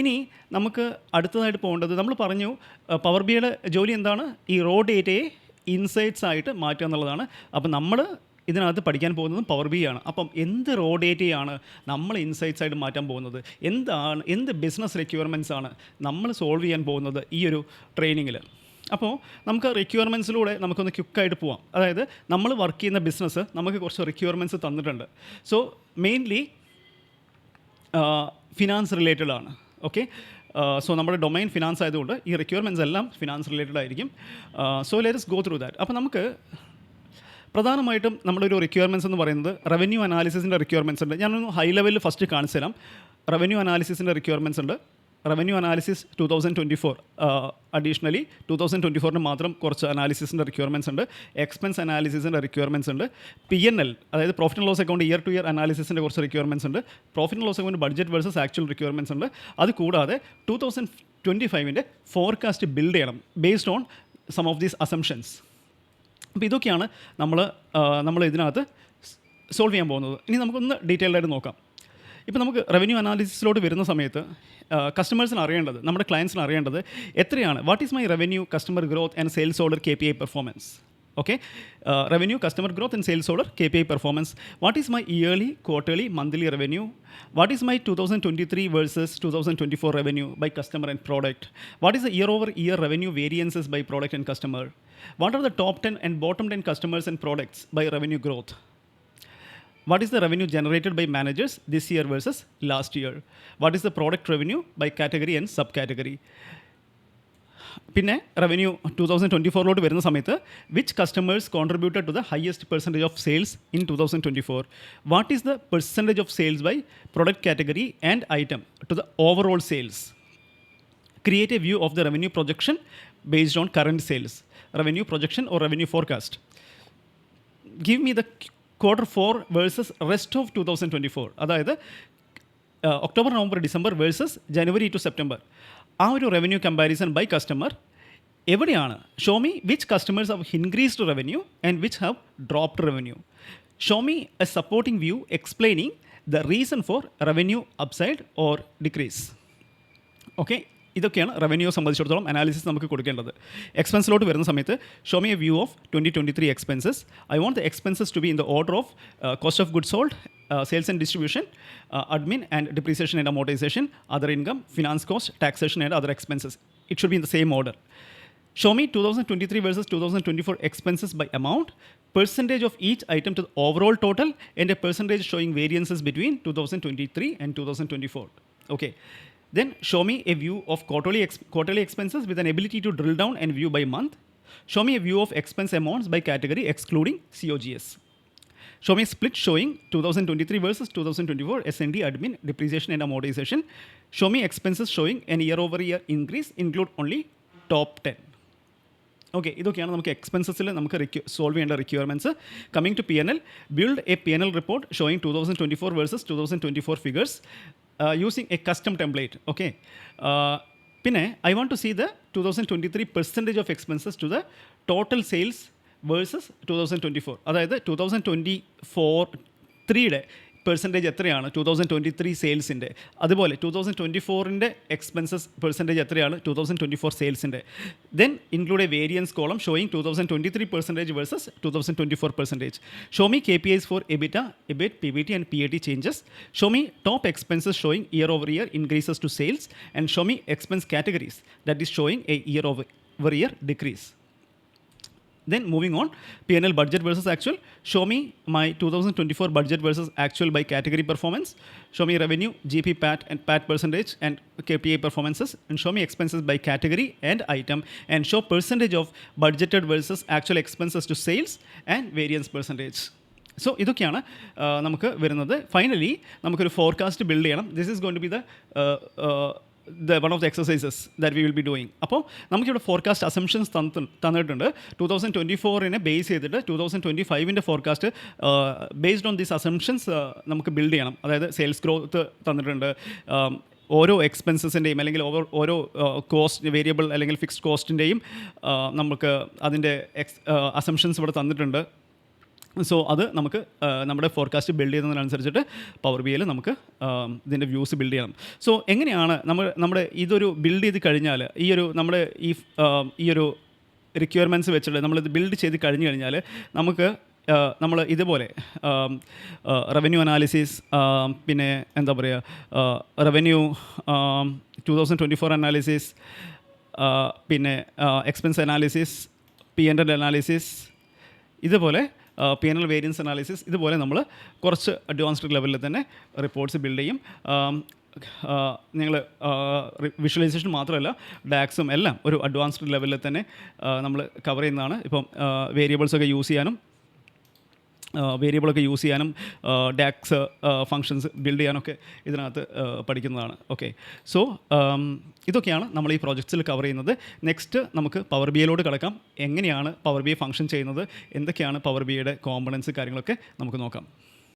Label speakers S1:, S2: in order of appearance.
S1: ഇനി നമുക്ക് അടുത്തതായിട്ട് പോകേണ്ടത്, നമ്മൾ പറഞ്ഞു പവർ ബിയുടെ ജോലി എന്താണ്? ഈ റോ ഡേറ്റയെ ഇൻസൈറ്റ്സ് ആയിട്ട് മാറ്റുക എന്നുള്ളതാണ്. അപ്പോൾ നമ്മൾ ഇതിനകത്ത് പഠിക്കാൻ പോകുന്നതും പവർ ബി ആണ്. അപ്പം എന്ത് റോ ഡേറ്റയാണ് നമ്മൾ ഇൻസൈറ്റ്സ് ആയിട്ട് മാറ്റാൻ പോകുന്നത്? എന്ത് ബിസിനസ് റിക്വയർമെൻറ്റ്സ് ആണ് നമ്മൾ സോൾവ് ചെയ്യാൻ പോകുന്നത് ഈ ഒരു ട്രെയിനിങ്ങിൽ? അപ്പോൾ നമുക്ക് റിക്വയർമെൻറ്റ്സിലൂടെ നമുക്കൊന്ന് ക്വിക്കായിട്ട് പോവാം. അതായത് നമ്മൾ വർക്ക് ചെയ്യുന്ന ബിസിനസ് നമുക്ക് കുറച്ച് റിക്വയർമെൻറ്റ്സ് തന്നിട്ടുണ്ട്. സോ മെയിൻലി ഫിനാൻസ് റിലേറ്റഡ് ആണ്. ഓക്കെ, സോ നമ്മുടെ ഡൊമൈൻ ഫിനാൻസ് ആയതുകൊണ്ട് ഈ റിക്വയർമെൻറ്റ്സ് എല്ലാം ഫിനാൻസ് റിലേറ്റഡ് ആയിരിക്കും. So let's go through that. അപ്പോൾ നമുക്ക് പ്രധാനമായിട്ടും നമ്മുടെ ഒരു റിക്വയർമെൻറ്റ്സ് എന്ന് പറയുന്നത് റവന്യൂ അനാലിസിസിൻ്റെ റിക്വയർമെൻറ്റ്സ് ഉണ്ട്. ഞാനൊന്ന് ഹൈ ലെവലിൽ ഫസ്റ്റ് കാണിച്ചു തരാം. റവന്യൂ അനാലിസിസിൻ്റെ റിക്വയർമെൻറ്റ്സ് ഉണ്ട്. റവന്യൂ അനാലിസിസ് 2024 അഡീഷണലി 2024 മാത്രം കുറച്ച് അനാലിസിസിൻ്റെ റിക്വയർമെൻറ്റ്സ് ഉണ്ട്. എക്സ്പെൻസ് അനാലിസിസിൻ്റെ റിക്വയർമെൻറ്റ്സ് ഉണ്ട്. PNL അതായത് profit and loss account year to year അനാലിസിസിൻ്റെ കുറച്ച് റിക്വയർമെൻറ്റ്സ് ഉണ്ട്. Profit and loss account budget versus actual requirements ഉണ്ട്. അത് കൂടാതെ 2025 ഫോർകാസ്റ്റ് ബിൽഡ് ചെയ്യണം based on some of these assumptions. അപ്പോൾ ഇതൊക്കെയാണ് നമ്മൾ ഇതിനകത്ത് സോൾവ് ചെയ്യാൻ പോകുന്നത്. ഇനി നമുക്കൊന്ന് ഡീറ്റെയിൽഡായിട്ട് നോക്കാം. ഇപ്പോൾ നമുക്ക് റവന്യൂ അനാലിസിസിലോട്ട് വരുന്ന സമയത്ത് കസ്റ്റമേഴ്സിന് അറിയേണ്ടത്, നമ്മുടെ ക്ലയൻസിന് അറിയേണ്ടത് എത്രയാണ്, what is my revenue, customer growth and sales order KPI performance. Okay, revenue, customer growth and sales order KPI performance. What is my yearly, quarterly, monthly revenue. What is my 2023 versus 2024 revenue by customer and product. What is the year over year revenue variances by product and customer. What are the top 10 and bottom 10 customers and products by revenue growth? What is the revenue generated by managers this year versus last year? What is the product revenue by category and subcategory? പിന്നെ revenue 2024 വരുന്ന സമയത്ത് which customers contributed to the highest percentage of sales in 2024? What is the percentage of sales by product category and item to the overall sales? Create a view of the revenue projection based on current sales. Revenue projection or revenue forecast. Give me the Q4 versus rest of 2024. അതായത് October, November, December versus January to September. ആ ഒരു revenue comparison by customer എവിടെയാണ്? Show me which customers have increased revenue and which have dropped revenue. Show me a supporting view explaining the reason for revenue upside or decrease. Okay, ഇതൊക്കെയാണ് revenue സംബന്ധിച്ചിടത്തോളം analysis നമുക്ക് കൊടുക്കേണ്ടത്. എക്സ്പെൻസിലോട്ട് വരുന്ന സമയത്ത് show me a view of 2023 expenses. I want the expenses to be in the order of cost of goods sold, sales and distribution, admin and depreciation and amortisation, other income, finance cost, taxation and other expenses. It should be in the same order. Show me 2023 versus 2024 expenses by amount, percentage of each item to the overall total, and a percentage showing variances between 2023 and 2024. Okay. Then show me a view of quarterly expenses with an ability to drill down and view by month. Show me a view of expense amounts by category excluding COGS. Show me a split showing 2023 versus 2024 S&D, admin, depreciation and amortization. Show me expenses showing an year-over-year increase, include only top 10. Okay, ഇതൊക്കെയാണ് നമുക്ക് എക്സ്പെൻസസിൽ നമുക്ക് solve ചെയ്യേണ്ട requirements. Coming to PNL, build a PNL report showing 2024 versus 2024 figures using a custom template. Okay, പിന്നെ I want to see the 2023 percentage of expenses to the total sales versus 2024. അതായത് 2024 percentage എത്രയാണ് 2023 സെയിൽസിൻ്റെ, അതുപോലെ 2024 expenses percentage എത്രയാണ് 2024 സെയിൽസിൻ്റെ. Then include a variance column showing 2023 percentage versus 2024 percentage. Show me KPIs for EBITDA, EBIT, PBT and PAT changes. Show me top expenses showing year over year increases to sales and show me expense categories that is showing a year over year decrease. Then moving on, P&L budget versus actual. Show me my 2024 budget versus actual by category performance. Show me revenue, GP, PAT and PAT percentage and KPI performances. And show me expenses by category and item. And show percentage of budgeted versus actual expenses to sales and variance percentage. So ഇതൊക്കെയാണ് നമുക്ക് വരുന്നത്. Finally നമുക്കൊരു forecast build ചെയ്യണം. This is going to be one of the exercises that we will be doing. അപ്പോൾ നമുക്കിവിടെ forecast assumptions തന്നിട്ടുണ്ട്. 2024 base ചെയ്തിട്ട് 2025 forecast based on these assumptions നമുക്ക് ബിൽഡ് ചെയ്യണം. അതായത് സെയിൽസ് ഗ്രോത്ത് തന്നിട്ടുണ്ട്, ഓരോ എക്സ്പെൻസസിൻ്റെയും അല്ലെങ്കിൽ ഓരോ കോസ്റ്റ് വേരിയബിൾ അല്ലെങ്കിൽ ഫിക്സ്ഡ് കോസ്റ്റിൻ്റെയും നമുക്ക് അതിൻ്റെ അസംഷൻസ് ഇവിടെ തന്നിട്ടുണ്ട്. സോ അത് നമുക്ക് നമ്മുടെ ഫോർകാസ്റ്റ് ബിൽഡ് ചെയ്യുന്നതിനനുസരിച്ചിട്ട് പവർ ബി ഐയിൽ നമുക്ക് ഇതിൻ്റെ വ്യൂസ് ബിൽഡ് ചെയ്യണം. സോ എങ്ങനെയാണ് നമ്മുടെ ഇതൊരു ബിൽഡ് ചെയ്ത് കഴിഞ്ഞാൽ നമ്മുടെ ഈ ഒരു റിക്വയർമെൻറ്റ്സ് വെച്ചിട്ട് നമ്മളിത് ബിൽഡ് ചെയ്ത് കഴിഞ്ഞ് കഴിഞ്ഞാൽ നമുക്ക് നമ്മൾ ഇതുപോലെ റവന്യൂ അനാലിസിസ്, പിന്നെ എന്താ പറയുക, റവന്യൂ 2024 അനാലിസിസ്, പിന്നെ എക്സ്പെൻസ് അനാലിസിസ്, P&L അനാലിസിസ്, ഇതുപോലെ P&L വേരിയൻസ് അനാലിസിസ്, ഇതുപോലെ നമ്മൾ കുറച്ച് അഡ്വാൻസ്ഡ് ലെവലിൽ തന്നെ റിപ്പോർട്ട്സ് ബിൽഡ് ചെയ്യും. നിങ്ങൾ വിഷ്വലൈസേഷൻ മാത്രമല്ല ഡാക്സും എല്ലാം ഒരു അഡ്വാൻസ്ഡ് ലെവലിൽ തന്നെ നമ്മൾ കവർ ചെയ്യുന്നതാണ്. ഇപ്പം വേരിയബിൾസൊക്കെ യൂസ് ചെയ്യാനും ഡാക്സ് ഫങ്ഷൻസ് ബിൽഡ് ചെയ്യാനൊക്കെ ഇതിനകത്ത് പഠിക്കുന്നതാണ്. ഓക്കെ, സോ ഇതൊക്കെയാണ് നമ്മൾ ഈ പ്രോജക്ട്സിൽ കവർ ചെയ്യുന്നത്. നെക്സ്റ്റ് നമുക്ക് പവർ ബി ഐയിലോട്ട് കിടക്കാം. എങ്ങനെയാണ് പവർ ബി ഐ ഫങ്ഷൻ ചെയ്യുന്നത്, എന്തൊക്കെയാണ് പവർ ബി ഐയുടെ കോമ്പണൻസ്, കാര്യങ്ങളൊക്കെ നമുക്ക് നോക്കാം.